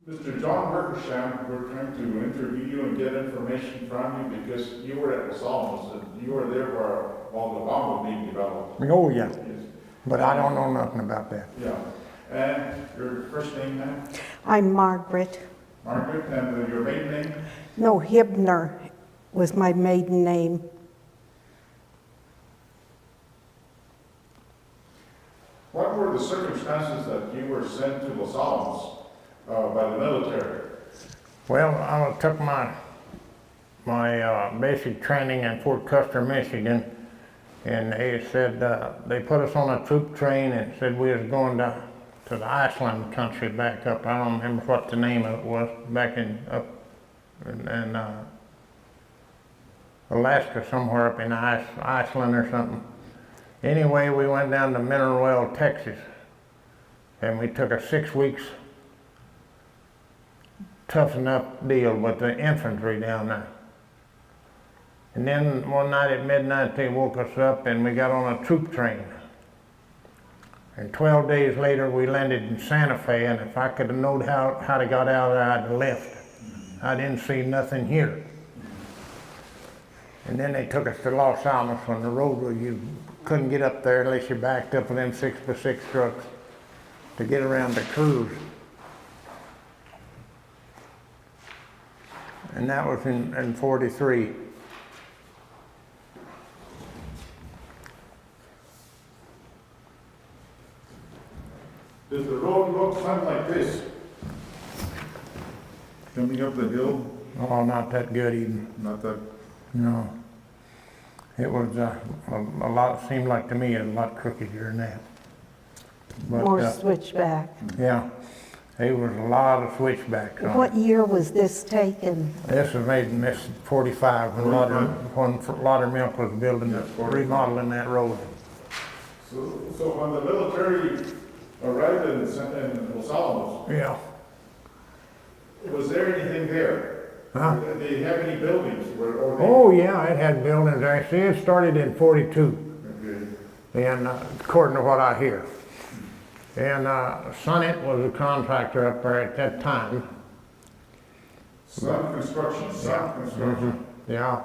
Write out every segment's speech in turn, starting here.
Mr. John Wickersham, we're trying to interview you and get information from you because you were at Los Alamos and you were there where all the bomb was being developed. Oh, yeah, Yes. but I don't know nothing about that. Yeah. And your first name, ma'am? I'm Margaret. Margaret, and your maiden name? No, Hibner was my maiden name. What were the circumstances that you were sent to Los Alamos by the military? Well, I took my basic training in Fort Custer, Michigan, and they said, they put us on a troop train and said we was going to the Iceland country back up. I don't remember what the name of it was, back in Alaska, somewhere up in Iceland or something. Anyway, we went down to Mineral Well, Texas, and we took a 6 weeks toughen up deal with the infantry down there. And then one night at midnight they woke us up and we got on a troop train. And 12 days later we landed in Santa Fe, and if I could have known how to got out of there, I'd have left. I didn't see nothing here. And then they took us to Los Alamos on the road where you couldn't get up there unless you backed up with them 6x6 trucks to get around the cruise. And that was in 43. Does the road look something like this? Coming up the hill? Oh, not that good even. Not that. No. It was a lot, seemed like to me a lot crookeder than that. But, More switchback. yeah, there was a lot of switchbacks on What it. year was this taken? This was made in this 45 when Laudermilk was building, Yeah, 45. remodeling that road. So when the military arrived in Los Alamos, Yeah. was there anything there? Huh? Did they have any buildings? Oh, yeah, it had buildings there. See, it started in 42. Okay. And according to what I hear. And Sunnit was a contractor up there at that time. Sun construction, Yeah.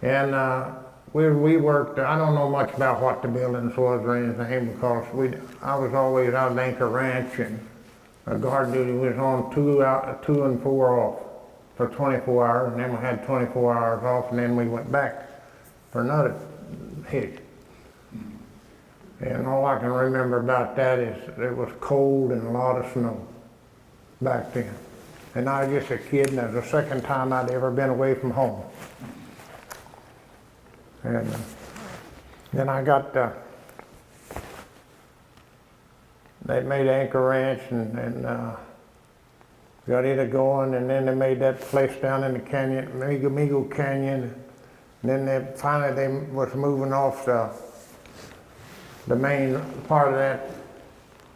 And we worked, I don't know much about what the buildings was or anything because I was always out at Anchor Ranch, and guard duty was on 2 and 4 off for 24 hours, and then we had 24 hours off, and then we went back for another hit. And all I can remember about that is it was cold and a lot of snow back then. And I was just a kid, and it was the second time I'd ever been away from home. And then I got, they made Anchor Ranch and got it going, and then they made that place down in the canyon, Migo Canyon. And then finally they was moving off the main part of that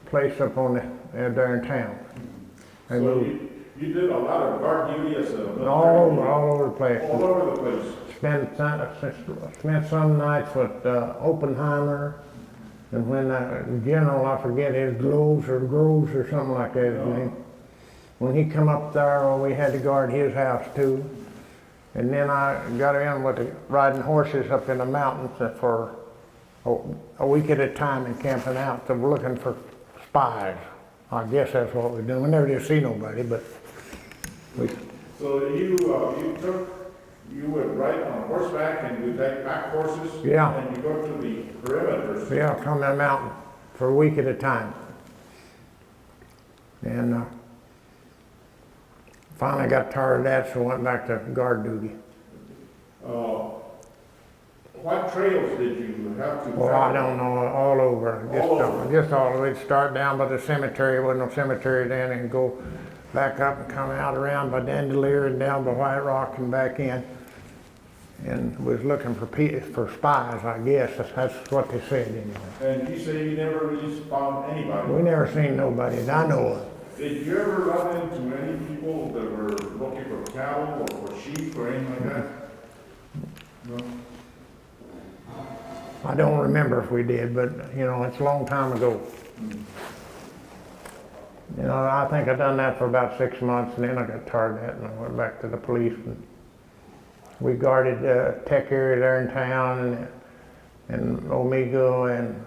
place up on there in town. They So moved you did a lot of guard duty as a military? all over the place. All over the place. Spent some nights with Oppenheimer, and when the general, I forget his Groves or something like that, his name. When he come up there, well, we had to guard his house too. And then I got in with riding horses up in the mountains for a week at a time and camping out, so we're looking for spies. I guess that's what we're doing. We never did see nobody, but we. So you would ride on horseback and you take back horses? Yeah. And you go to the perimeters? Yeah, come that mountain for a week at a time. And finally got tired of that, so went back to guard duty. What trails did you have to Well, travel? I don't know, all over. Just all over. We'd start down by the cemetery, there wasn't no cemetery then, and go back up and come out around by Dandelier and down by White Rock and back in. And was looking for spies, I guess. That's what they said anyway. And you say you never really found anybody? We never seen nobody that I know of. Did you ever run into any people that were looking for cattle or for sheep or anything like that? No? I don't remember if we did, but you know, it's a long time ago. You know, I think I done that for about 6 months, and then I got tired of that, and I went back to the police. We guarded the tech area there in town, and Omega, and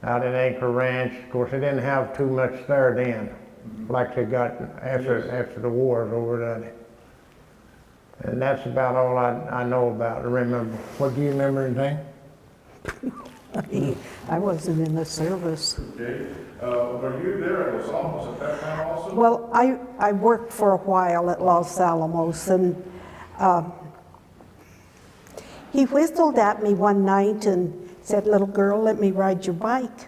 out at Anchor Ranch. Of course, they didn't have too much there then, like they got after the wars over there. And that's about all I know about. Remember? What, do you remember anything? I wasn't in the service. Okay. Were you there at Los Alamos at that time also? Well, I worked for a while at Los Alamos, and he whistled at me one night and said, "Little girl, let me ride your bike."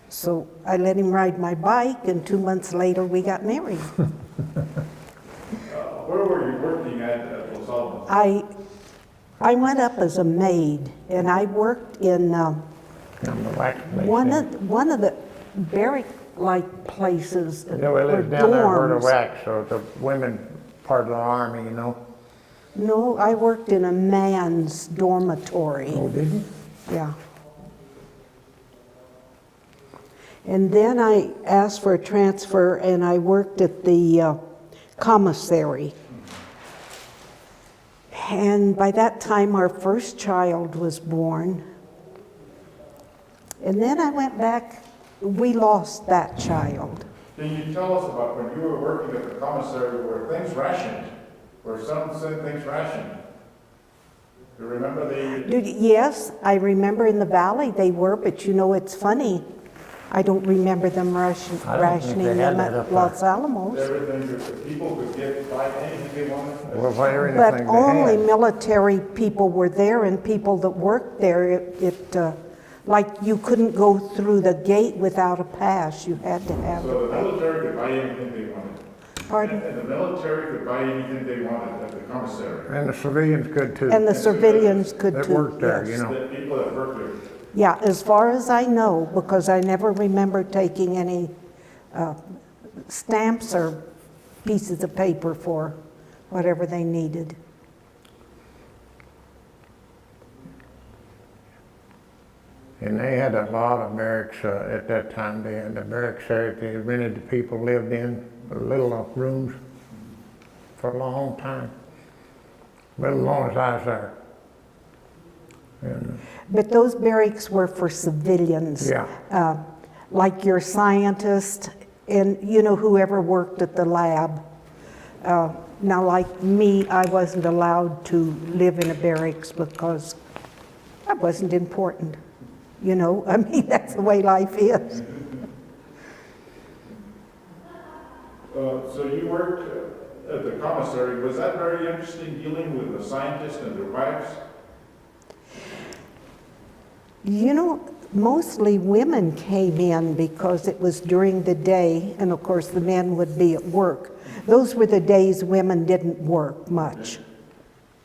So I let him ride my bike, and 2 months later we got married. Where were you working at Los Alamos? I went up as a maid, and I worked in one of the barrack-like places, Yeah, well, or it's down there where the dorms. wax, so the women part of the army, you know. No, I worked in a man's dormitory. Oh, did you? Yeah. And then I asked for a transfer, and I worked at the commissary. And by that time, our first child was born. And then I went back, we lost that child. Can you tell us about when you were working at the commissary, were things rationed? Were some things rationed? You remember Yes, I remember in the valley they were, but you know, it's funny. I don't remember them rationing them at Los Alamos. everything that people could buy anything they wanted? Well, everything But they only had. military people were there, and people that worked there. Like you couldn't go through the gate without a pass. You had to have So a the pass. military could buy anything they wanted? Pardon? And the military could buy anything they wanted at the commissary? And the civilians could too. And the civilians could That too. worked there, yes. you know. The people that worked there? Yeah, as far as I know, because I never remember taking any stamps or pieces of paper for whatever they needed. And they had a lot of barracks at that time. They had the barracks there that they rented to people lived in, little rooms for a long time. But as long as I was there. And, But those barracks were for civilians. yeah. Like your scientist and, you know, whoever worked at the lab. Now, like me, I wasn't allowed to live in a barracks because I wasn't important. You know, I mean, that's the way life is. So you worked at the commissary. Was that very interesting, dealing with the scientists and their wives? You know, mostly women came in because it was during the day, and of course the men would be at work. Those were the days women didn't work much.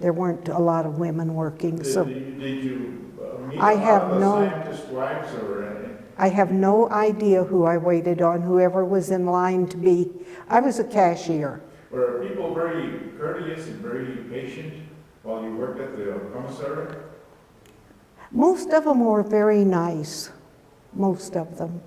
There weren't a lot of women working, so Did you meet I a lot have of the no- scientists' wives or anything? I have no idea who I waited on, whoever was in line to be. I was a cashier. Were people very courteous and very patient while you worked at the commissary? Most of them were very nice, most of them.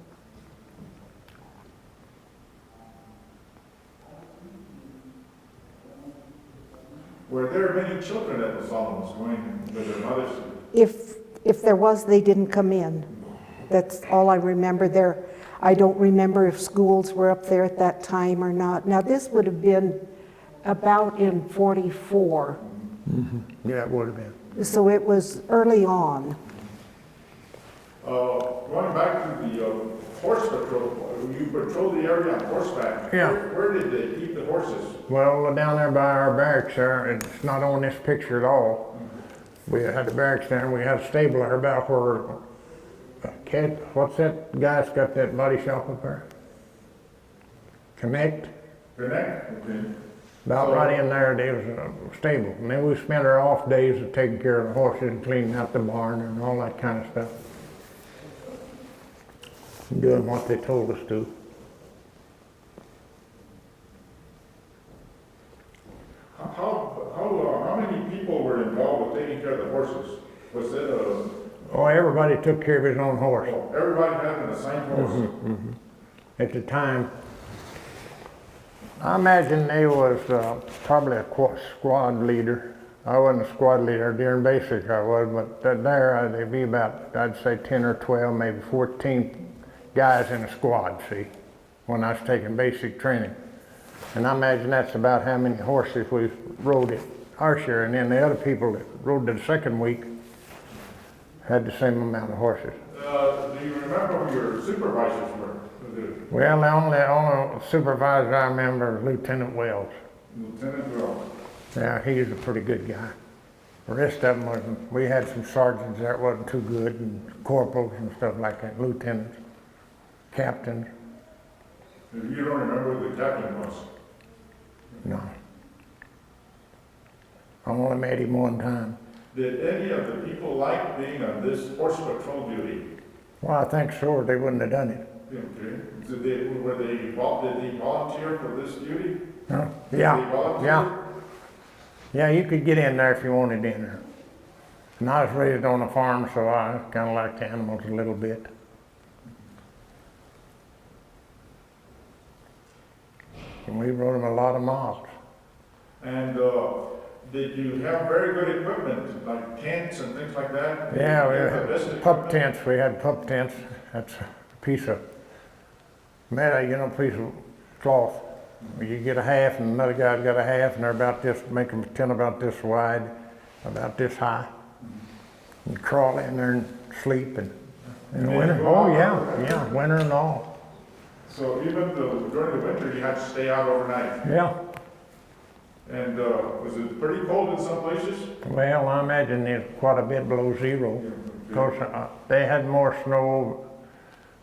Were there many children at Los Alamos going with their mothers? If there was, they didn't come in. That's all I remember there. I don't remember if schools were up there at that time or not. Now, this would have been about in 44, Yeah, it would have been. so it was early on. Going back to the horse patrol, you patrolled the area on horseback. Yeah. Where did they keep the horses? Well, down there by our barracks there, it's not on this picture at all. We had the barracks there, and we had a stable there about where, what's that guy's got that body shop up there? Connect? Connect? Okay. About right in there, there was a stable. And then we spent our off days of taking care of the horses and cleaning out the barn and all that kind of stuff. Doing what they told us to. How many people were involved with taking care of the horses? Was it Oh, everybody took care of his own horse. everybody had an assigned horse? At the time, I imagine they was probably a squad leader. I wasn't a squad leader during basic, I was, but there they'd be about, I'd say 10 or 12, maybe 14 guys in a squad, see, when I was taking basic training. And I imagine that's about how many horses we rode at our share, and then the other people that rode the second week had the same amount of horses. Do you remember who your supervisors were? Well, the only supervisor I remember was Lieutenant Wells. Lieutenant Wells. Yeah, he was a pretty good guy. The rest of them wasn't. We had some sergeants that wasn't too good, and corporals and stuff like that, lieutenants, captains. You don't remember who the captain was? No. I only met him one time. Did any of the people like being on this horse patrol duty? Well, I think so, or they wouldn't have done it. Okay. Did they volunteer for this duty? Huh? Did Yeah, they volunteer? yeah. Yeah, you could get in there if you wanted in there. And I was raised on a farm, so I kind of liked animals a little bit. And we rode them a lot of miles. And did you have very good equipment, like tents and things like that? Yeah, we Did you have the best had pup equipment? tents. We had pup tents. That's a piece of piece of cloth. You get a half, and another guy's got a half, and they're about this, make them tent about this wide, about this high. You crawl in there and sleep, and in the winter. Oh yeah, winter and all. So even during the winter, you had to stay out overnight. Yeah. And was it pretty cold in some places? Well, I imagine it's quite a bit below zero, because they had more snow.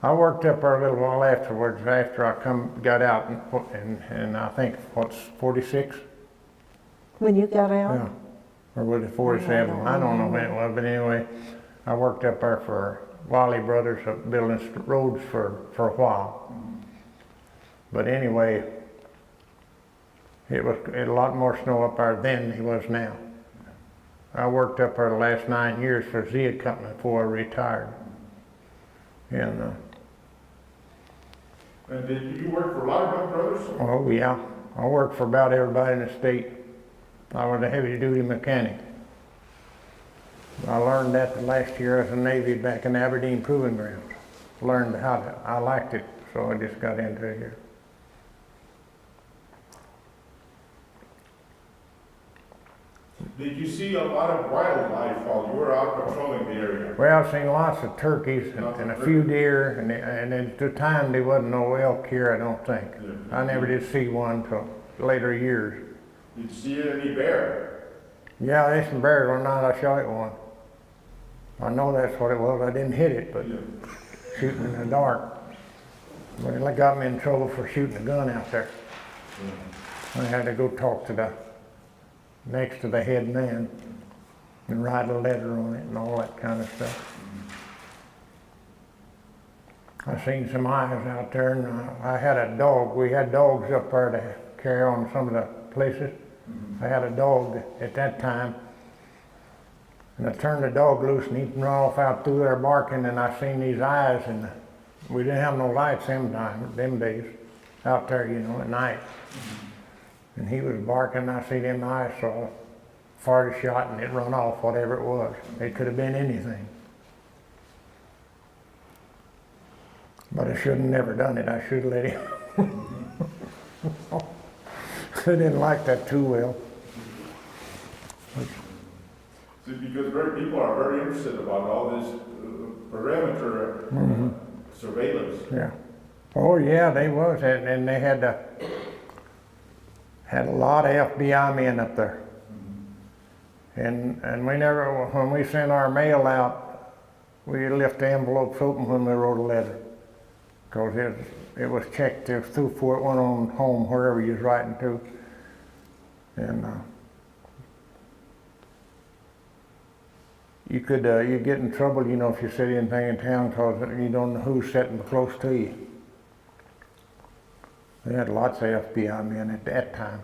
I worked up there a little while afterwards, after I got out, and I think, what's 46? When you got out? Yeah. Or was it 47? I don't know when it was, but anyway, I worked up there for Wiley Brothers, building roads for a while. But anyway, it was a lot more snow up there then than it was now. I worked up there the last 9 years for Zia Company before I retired. And did you work for a lot of brothers? Oh yeah, I worked for about everybody in the state. I was a heavy-duty mechanic. I learned that the last year as a Navy back in Aberdeen Proving Grounds. Learned I liked it, so I just got into it here. Did you see a lot of wildlife while you were out patrolling the area? Well, I've seen lots of turkeys and a few deer, and at the time there wasn't no elk here, I don't think. Yeah. I never did see one till later years. Did you see any bear? Yeah, there's some bears one night I shot at one. I know that's what it was. I didn't hit it, but Yeah. shooting in the dark. But it got me in trouble for shooting a gun out there. I had to go talk to the next to the head man and write a letter on it and all that kind of stuff. I seen some eyes out there, and I had a dog. We had dogs up there to carry on some of the places. I had a dog at that time, and I turned the dog loose, and he ran off out through there barking, and I seen these eyes, and we didn't have no lights them days out there, at night. And he was barking, I see them eyes, so I fired a shot and it run off, whatever it was. It could have been anything. But I should have never done it. I should have let him. I didn't like that too well. See, because people are very interested about all this perimeter surveillance. Yeah. Oh yeah, they was, and they had a lot of FBI men up there. And we never, when we sent our mail out, we left the envelopes open when we wrote a letter. Because it was checked through before it went on home, wherever you was writing to. And you get in trouble, if you said anything in town, because you don't know who's sitting close to you. They had lots of FBI men at that time.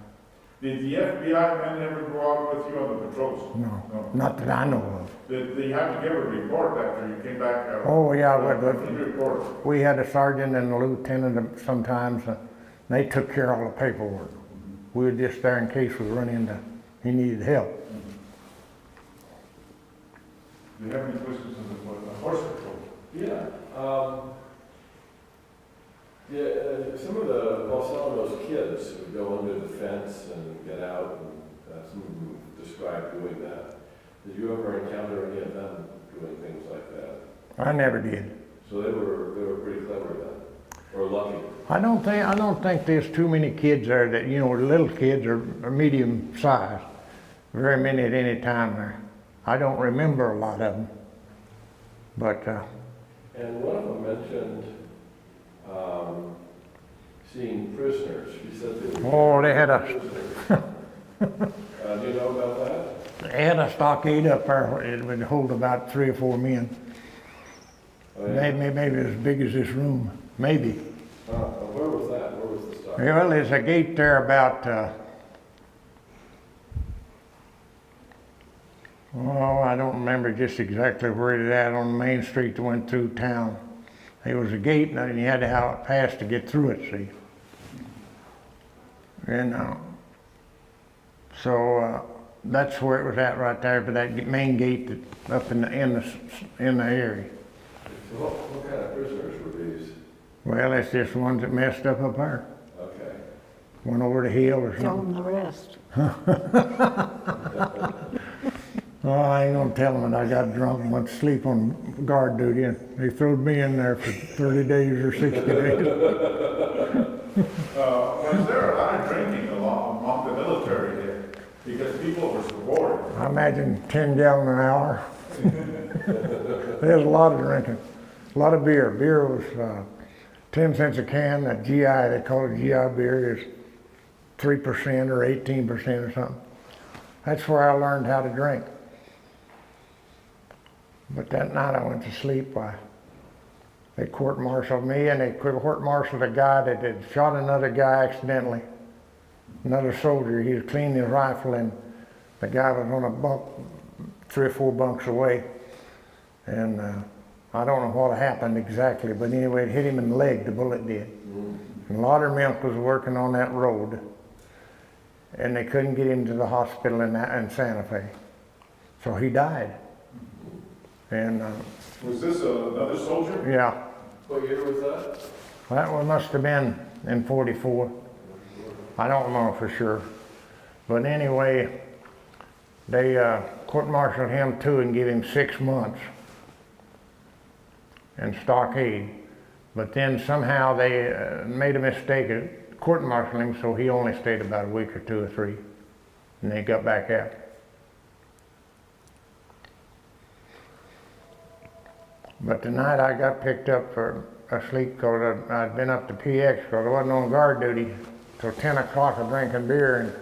Did the FBI men ever go out with you on the patrols? No, not that I know of. Did they have to give a report after you came back? Oh yeah, a report. we had a sergeant and a lieutenant sometimes. They took care of all the paperwork. We were just there in case we run into, he needed help. Do you have any questions on the horse patrol? Yeah, some of the Los Alamos kids would go under the fence and get out, and some of them described doing that. Did you ever encounter any of them doing things like that? I never did. So they were pretty clever then, or lucky. I don't think there's too many kids there that, you know, little kids are medium size. Very many at any time there. I don't remember a lot of them. But, And one of them mentioned seeing prisoners. She said they were they had a, prisoners. Do you know about that? they had a stockade up there where it would hold about 3 or 4 men. Oh, yeah. Maybe as big as this room, maybe. Where was that? Where was the stock? Well, there's a gate there about, I don't remember just exactly where it is at on the main street that went through town. There was a gate and you had to have it passed to get through it, see. And that's where it was at right there, but that main gate that up in the area. So what kind of prisoners were these? Well, that's just the ones that messed up there. Okay. Went over the hill or Tell something. them the rest. Oh, I ain't gonna tell them that I got drunk and went to sleep on guard duty, and they throwed me in there for 30 days or 60 days. Was there a lot of drinking among the military there? Because people were so bored. I imagine 10 gallons an hour. There's a lot of drinking, a lot of beer. Beer was 10 cents a can. That GI, they call it GI beer, is 3% or 18% or something. That's where I learned how to drink. But that night I went to sleep. They court-martialed me, and they court-martialed a guy that had shot another guy accidentally. Another soldier. He was cleaning his rifle, and the guy was on a bunk 3 or 4 bunks away. And I don't know what happened exactly, but anyway, it hit him in the leg, the bullet did. And Laudermilk was working on that road, and they couldn't get him to the hospital in Santa Fe. So he died. And Was this another soldier? yeah, What year was that? that one must have been in 44. I don't know for sure. But anyway, they court-martialed him too and gave him 6 months in stockade. But then somehow they made a mistake at court-martialing him, so he only stayed about a week or 2 or 3. And they got back out. But the night I got picked up for asleep because I'd been up to PX because I wasn't on guard duty till 10 o'clock of drinking beer, and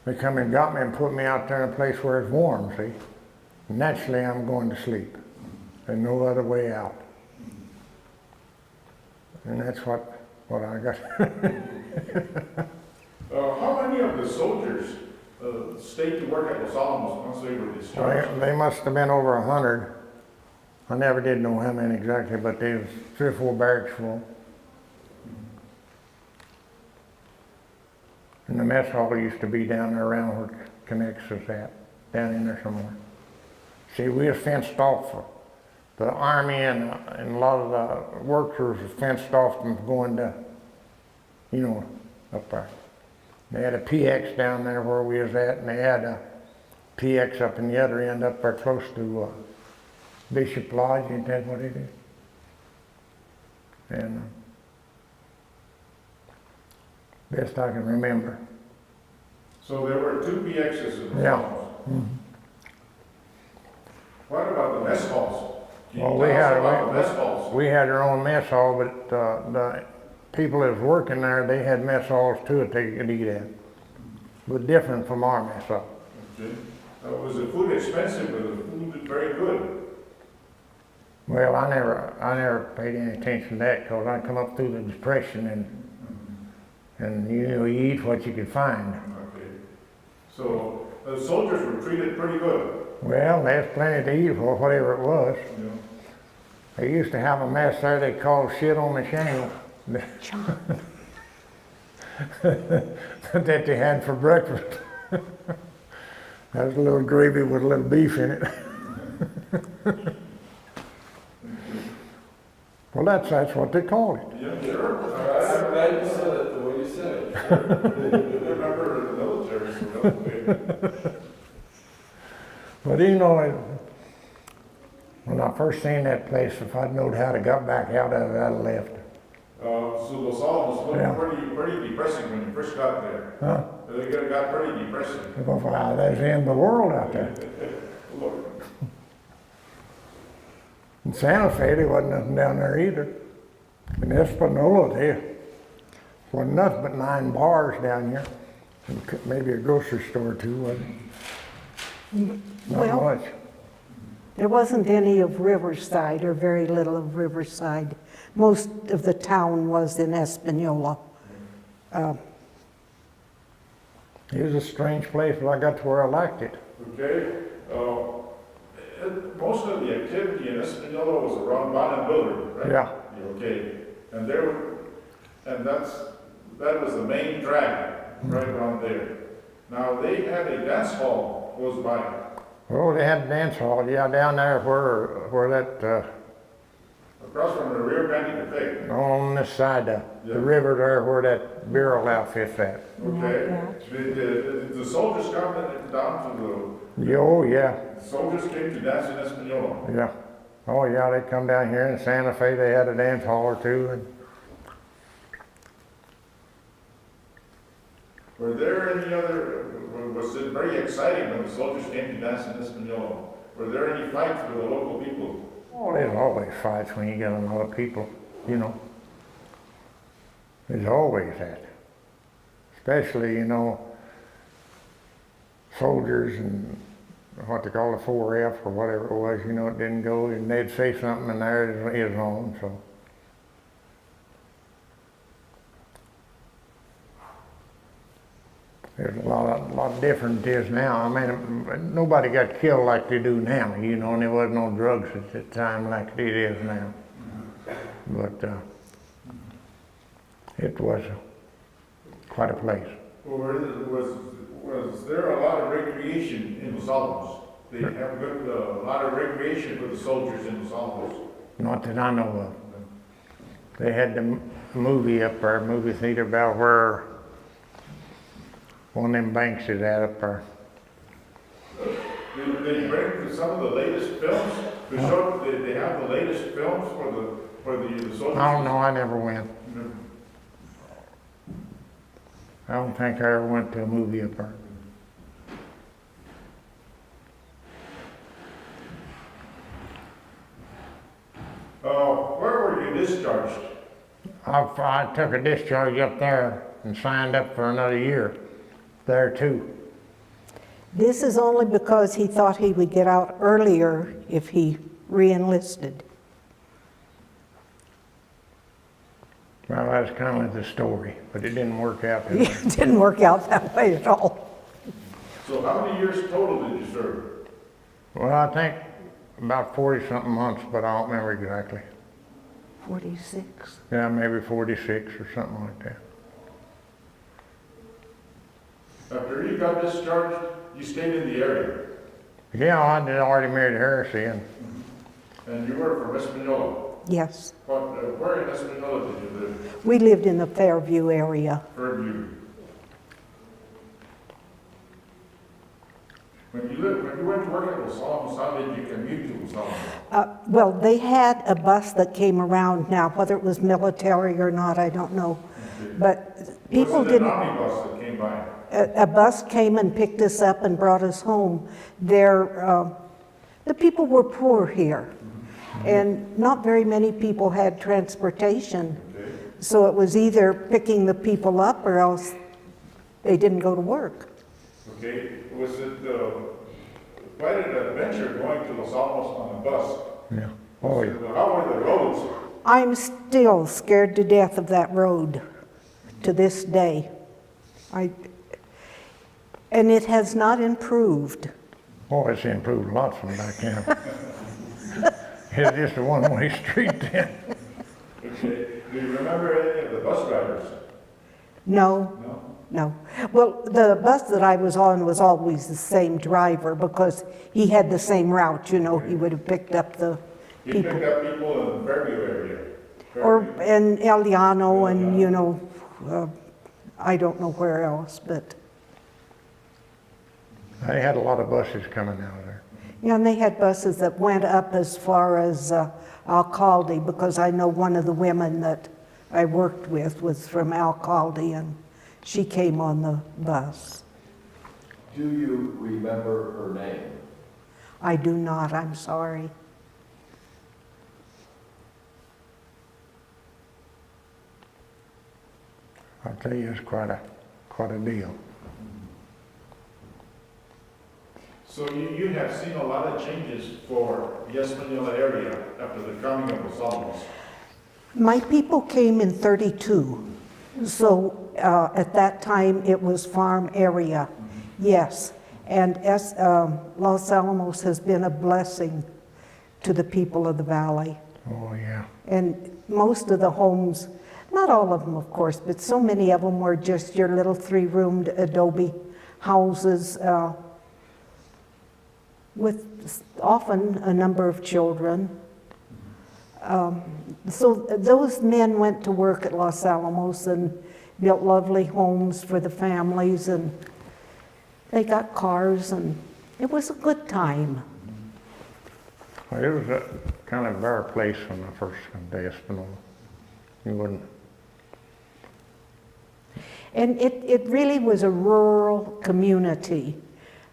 they come and got me and put me out there in a place where it's warm, see. Naturally, I'm going to sleep. There's no other way out. And that's what I got. How many of the soldiers stayed to work at Los Alamos once they were discharged? They must have been over 100. I never did know how many exactly, but there was 3 or 4 barracks full. And the mess hall used to be down there around where Connects was at, down in there somewhere. See, we were fenced off. The Army and a lot of the workers were fenced off from going to, you know, up there. They had a PX down there where we was at, and they had a PX up in the other end up there close to Bishop Lodge, ain't that what it is? And best I can remember. So there were 2 PXs in Los Yeah. Alamos. What about the mess halls? Can you Well, tell us about the mess halls? we had our own mess hall, but the people that was working there, they had mess halls too that they could eat at. But different from our mess hall. Okay. Was the food expensive, but the food very good? Well, I never paid any attention to that because I come up through the Depression, and you know, you eat what you could find. Okay. So the soldiers were treated pretty good. Well, there's plenty to eat for whatever it was. Yeah. They used to have a mess there they called shit on the shingle. that they had for breakfast. That was a little gravy with a little beef in it. Well, that's what they called it. Yeah, sure. I'm glad you said it the way you said it. I remember the military, so But you know, when I first seen that place, if I'd known how to got back out of it, I'd have left. so Los Alamos looked Yeah. pretty depressing when you first got there. Huh? They got pretty depressing. Wow, that's the end of the world out there. Look, In Santa Fe, there wasn't nothing down there either. In Española, there wasn't nothing but 9 bars down here. And maybe a grocery store or two, wasn't it? Not Well, much. there wasn't any of Riverside, or very little of Riverside. Most of the town was in Española. It was a strange place, but I got to where I liked it. okay, most of the activity in Española was around Bon Builder, right? Yeah. Okay, and that was the main drag right around there. Now, they had a dance hall close by. Oh, they had a dance hall, yeah, down there where that, Across from the Rio Grande Cafe, on this side, Yeah. the river there where that burial outfit's at. okay? The soldiers come down to Oh, yeah, the soldiers came to dance in Española. yeah. Oh, yeah, they come down here in Santa Fe, they had a dance hall or two, and Were there any other, was it very exciting when the soldiers came to dance in Española? Were there any fights with the local people? oh, there's always fights when you get a lot of people, you know. There's always that. Especially, you know, soldiers and what they call the 4F or whatever it was, you know, it didn't go, and they'd say something and there is on, so. There's a lot different it is now. I mean, nobody got killed like they do now, you know, and there wasn't no drugs at the time like it is now. But it was quite a place. Or was there a lot of recreation in Los Alamos? They have a lot of recreation for the soldiers in Los Alamos. Not that I know of. They had the movie up there, movie theater about where one of them banks is at up there. Did they bring some of the latest films to show? They have the latest films for the soldiers. I don't know, I never went. I don't think I ever went to a movie up there. Where were you discharged? I took a discharge up there and signed up for another year there too. This is only because he thought he would get out earlier if he re-enlisted. Well, that's kind of the story, but it didn't work out that way. It didn't work out that way at all. So how many years total did you serve? Well, I think about 40-something months, but I don't remember exactly. 46. Yeah, maybe 46 or something like that. After you got discharged, you stayed in the area, Yeah, I had already married Heresy, and and you were from Española. Yes. Where in Española did you live? We lived in the Fairview area. Fairview. When you went to work at Los Alamos, how did you commute to Los Alamos? Well, they had a bus that came around now, whether it was military or not, I don't know. But people Was it didn't. an omnibus that came by? A bus came and picked us up and brought us home. The people were poor here, and not very many people had transportation. Okay. So it was either picking the people up or else they didn't go to work. Okay, was it quite an adventure going to Los Alamos on a bus? yeah. Oh, yeah. How were the roads? I'm still scared to death of that road to this day. And it has not improved. Oh, it's improved a lot from back then. It's just a one-way street then. Okay. Do you remember any of the bus drivers? No, No? no. Well, the bus that I was on was always the same driver because he had the same route, you know, he would have picked up the You people. pick up people in the Fairview area? Or Fairview? in El Llano and, Llano. you know, I don't know where else, but, They had a lot of buses coming out of there. yeah, and they had buses that went up as far as Alcalde because I know one of the women that I worked with was from Alcalde and she came on the bus. Do you remember her name? I do not, I'm sorry. I'll tell you, it's quite a deal. So you have seen a lot of changes for the Española area after the coming of Los Alamos. My people came in 32, so at that time it was farm area, yes. And Los Alamos has been a blessing to the people of the valley. Oh, yeah. And most of the homes, not all of them of course, but so many of them were just your little 3-roomed adobe houses with often a number of children. So those men went to work at Los Alamos and built lovely homes for the families and they got cars and it was a good time. Well, it was a kind of bare place when I first came to Espanola. You wouldn't, And it really was a rural community.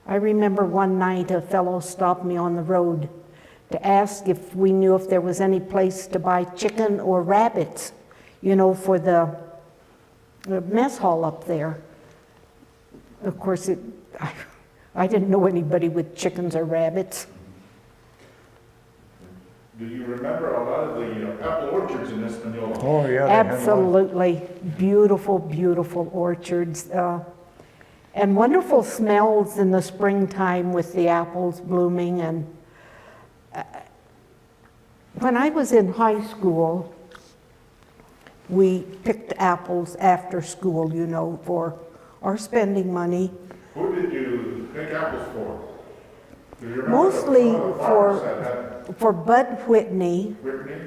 I remember one night a fellow stopped me on the road to ask if we knew if there was any place to buy chicken or rabbits, you know, for the mess hall up there. Of course, I didn't know anybody with chickens or rabbits. Do you remember a lot of the apple orchards in Española? oh, yeah. they had one. Absolutely beautiful, beautiful orchards. And wonderful smells in the springtime with the apples blooming. And when I was in high school, we picked apples after school, you know, for our spending money. Who did you pick apples for? Do you remember Mostly some of the farmers that had for Bud Whitney Whitney?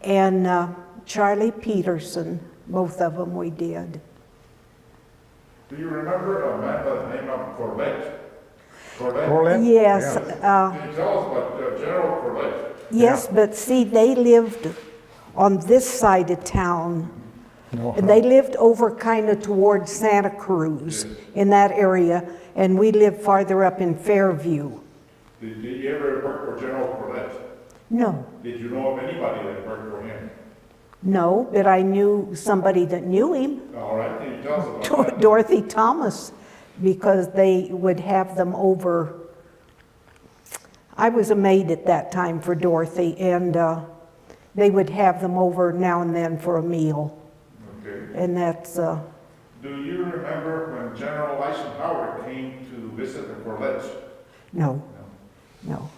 and Charlie Peterson, both of them we did. Do you remember a man by the name of Corlett? Corlett? Yes, Yeah. Can you tell us about General Corlett? yes, but see, they lived on this side of town. No, And they lived over kind of towards Santa Cruz, in that area, and we lived farther up in Fairview. Did you ever work for General Corlett? No, Did you know of anybody that worked for him? no, but I knew somebody that knew him, All right, can you tell us about that? Dorothy Thomas, because they would have them over. I was a maid at that time for Dorothy, and they would have them over now and then for a meal, Okay. and that's, Do you remember when General Eisenhower came to visit the Corletts? no, no.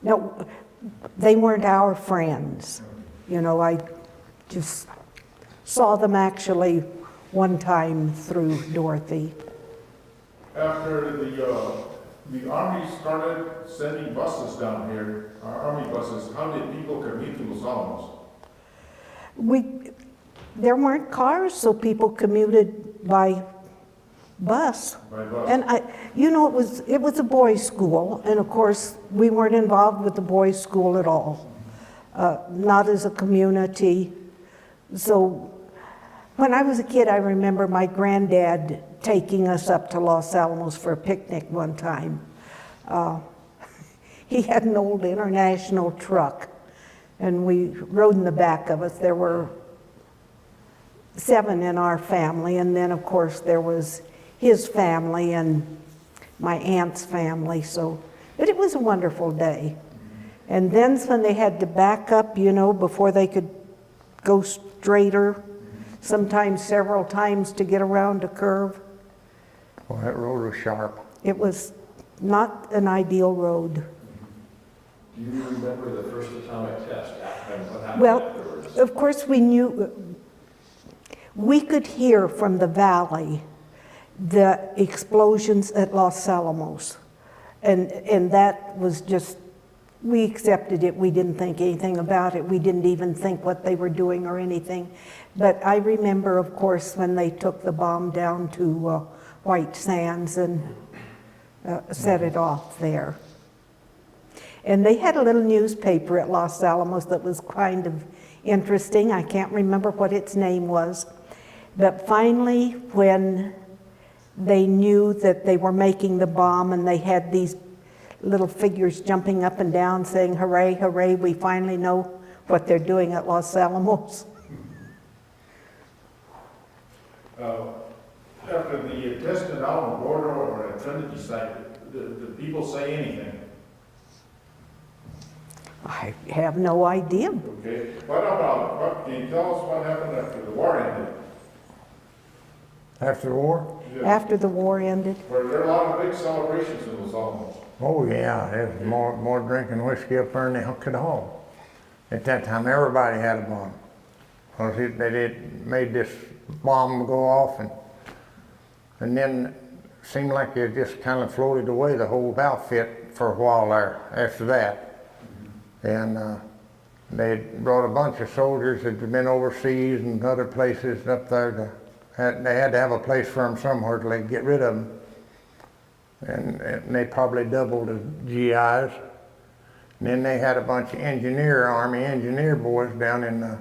No, they weren't our friends. You know, I just saw them actually one time through Dorothy. After the Army started sending buses down here, Army buses, how did people commute to Los Alamos? There weren't cars, so people commuted by bus. By bus? And you know, it was a boys' school, and of course, we weren't involved with the boys' school at all, not as a community. So when I was a kid, I remember my granddad taking us up to Los Alamos for a picnic one time. He had an old International truck, and we rode in the back of it. There were 7 in our family, and then of course there was his family and my aunt's family, but it was a wonderful day. And then when they had to back up, you know, before they could go straighter, sometimes several times to get around a curve, Well, that road was sharp. it was not an ideal road. Do you remember the first atomic test and what happened Well, afterwards? of course we we could hear from the valley the explosions at Los Alamos. And that was just, we accepted it. We didn't think anything about it. We didn't even think what they were doing or anything. But I remember, of course, when they took the bomb down to White Sands and set it off there. And they had a little newspaper at Los Alamos that was kind of interesting. I can't remember what its name was. But finally, when they knew that they were making the bomb and they had these little figures jumping up and down saying, hooray, hooray, we finally know what they're doing at Los Alamos. After the test at Alamogordo or at Trinity site, do people say anything? I have no idea. Okay. Can you tell us what happened after the war ended? After the war? Yeah. After the war ended. Were there a lot of big celebrations in Los Alamos? Oh yeah, there's more drinking whiskey up there than they could haul. At that time, everybody had a bomb. Because they made this bomb go off, and then it seemed like it just kind of floated away, the whole outfit, for a while there after that. And they brought a bunch of soldiers that had been overseas and other places up there. They had to have a place for them somewhere till they could get rid of them. And they probably doubled the GIs. And then they had a bunch of Army engineer boys down in the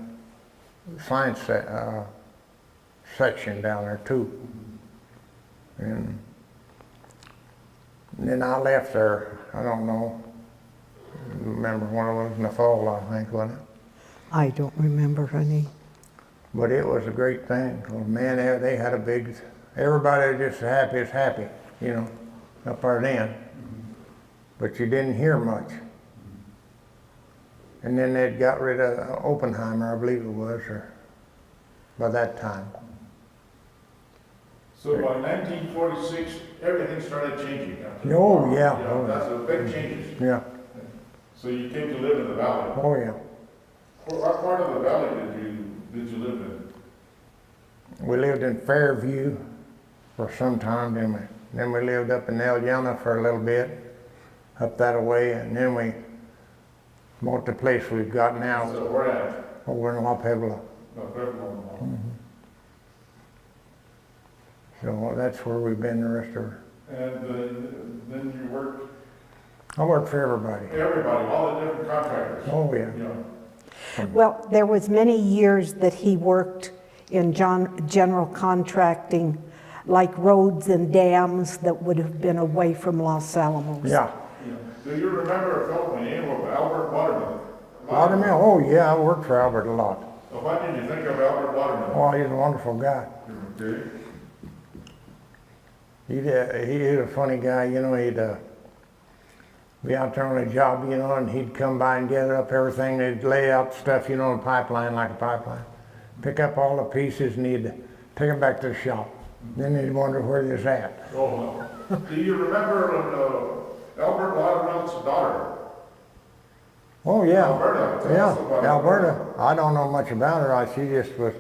science section down there too. And then I left there, I don't know, remember when it was in the fall, I think, wasn't it? I don't remember any. But it was a great thing. Well, man, they had a big, everybody was just happy as happy, you know, up there then. But you didn't hear much. And then they'd got rid of Oppenheimer, I believe it was, or by that time. So by 1946, everything started changing. Oh, yeah. That's a big changes. Yeah. So you came to live in the valley. Oh, yeah. What part of the valley did you live in? We lived in Fairview for some time, then we lived up in Eliana for a little bit, up that way, and then we bought the place we've got now So where at? over in La Puebla. So that's where we've been the rest of our. And then you worked, I worked for everybody. all the different contractors. Oh, yeah. You know. Well, there was many years that he worked in general contracting, like roads and dams that would have been away from Los Alamos. Yeah. Do you remember a fellow by the name of Albert Watermill? Watermill, oh yeah, I worked for Albert a lot. So what did you think of Albert Watermill? Oh, he's a wonderful guy. Okay. He's a funny guy, you know, he'd be out there on a job, you know, and he'd come by and gather up everything. They'd lay out stuff, you know, in a pipeline, like a pipeline. Pick up all the pieces and he'd take them back to the shop. Then he'd wonder where they was at. Oh, no. Do you remember Albert Watermill's daughter? Oh, yeah. Alberta. Tell Yeah, us about Alberta. I don't know much about her. She just was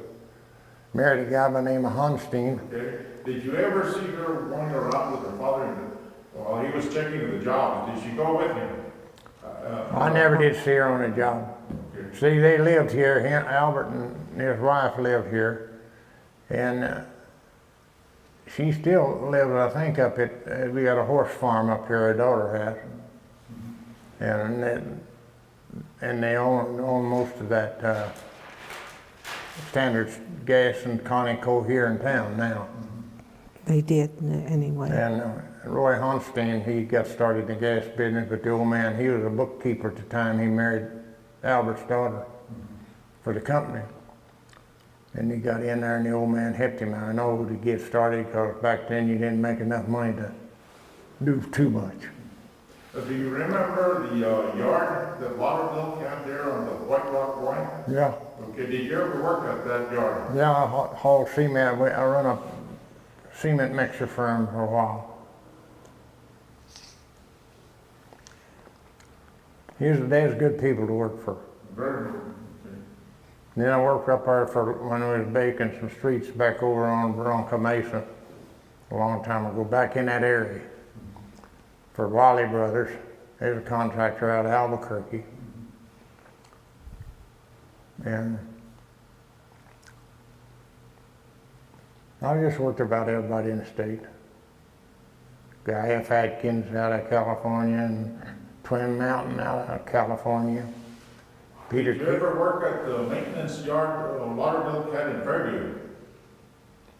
married a guy by the name of Honstein. Okay. Did you ever see her going around with her father while he was checking the job? Did she go with him? I never did see her on a job. Okay. See, they lived here, Albert and his wife lived here, and she still lives, I think, up at, we got a horse farm up here, her daughter has. And they own most of that Standard Gas and Conoco here in town now. They did, anyway. And Roy Honstein, he got started in the gas business, but the old man, he was a bookkeeper at the time he married Albert's daughter for the company. And he got in there and the old man helped him. I know to get started because back then you didn't make enough money to do too much. Do you remember the yard that Watermill had there on the White Rock Point? Yeah. Okay, did you ever work at that yard? Yeah, I hauled cement. I run a cement mixer for him for a while. There's good people to work for. Very good. Then I worked up there for, when we was baking some streets back over on Bronco Mesa a long time ago, back in that area for Wally Brothers. They're a contractor out of Albuquerque. And I just worked about everybody in the state. Guy F. Atkins out of California and Twin Mountain out of California. Peter Did you ever work at the maintenance yard on Lauderdale Cat in Fairview?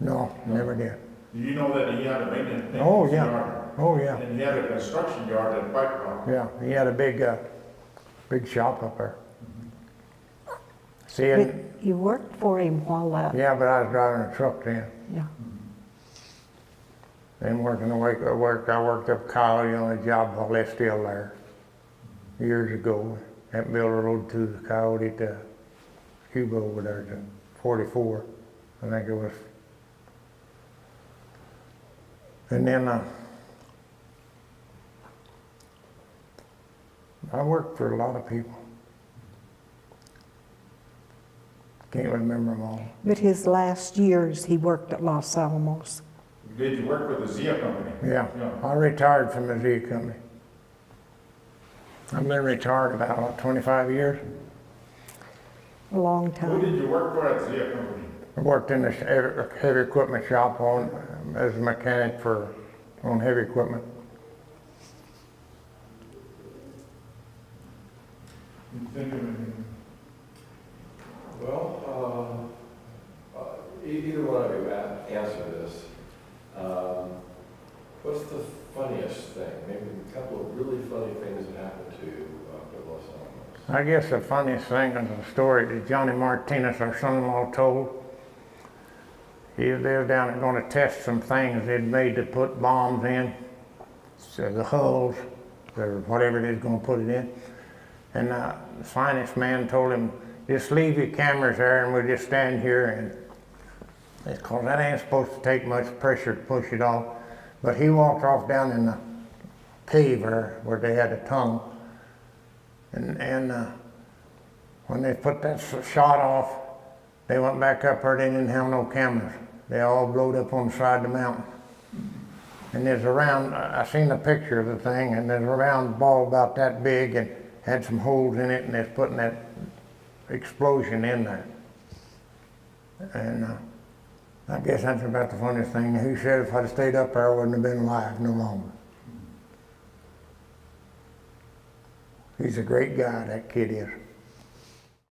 No, never did. Do you know that he had a maintenance Oh, yeah. yard? Oh, yeah. And he had a construction yard at White Rock. Yeah, he had a big shop up there. See, But and, you worked for him while, yeah, but I was driving a truck then. yeah. Then working away, I worked up Coyote on a job while they're still there. Years ago, that built a road to the Coyote to Cuba over there to 44, I think it was. And then I worked for a lot of people. Can't remember them all. But his last years, he worked at Los Alamos. Did you work with the Zia company? Yeah, I retired from the Z company. I've been retired about, what, 25 years. A long Who time. did you work for at Zia company? I worked in the heavy equipment shop as a mechanic on heavy equipment. You think of anything? Well, either one of you answer this. What's the funniest thing? Maybe a couple of really funny things that happened to you at Los Alamos. I guess the funniest thing is the story that Johnny Martinez, our son-in-law, told. They was down there going to test some things they'd made to put bombs in, so the hulls, or whatever it is going to put it in. And the finance man told him, just leave your cameras there and we'll just stand here, and because that ain't supposed to take much pressure to push it off. But he walked off down in the cave where they had a tunnel. And when they put that shot off, they went back up there, they didn't have no cameras. They all blowed up on the side of the mountain. And there's a round, I seen the picture of the thing, and there's a round ball about that big and had some holes in it, and they're putting that explosion in there. And I guess that's about the funniest thing. He said if I'd stayed up there, I wouldn't have been alive no longer. He's a great guy, that kid is.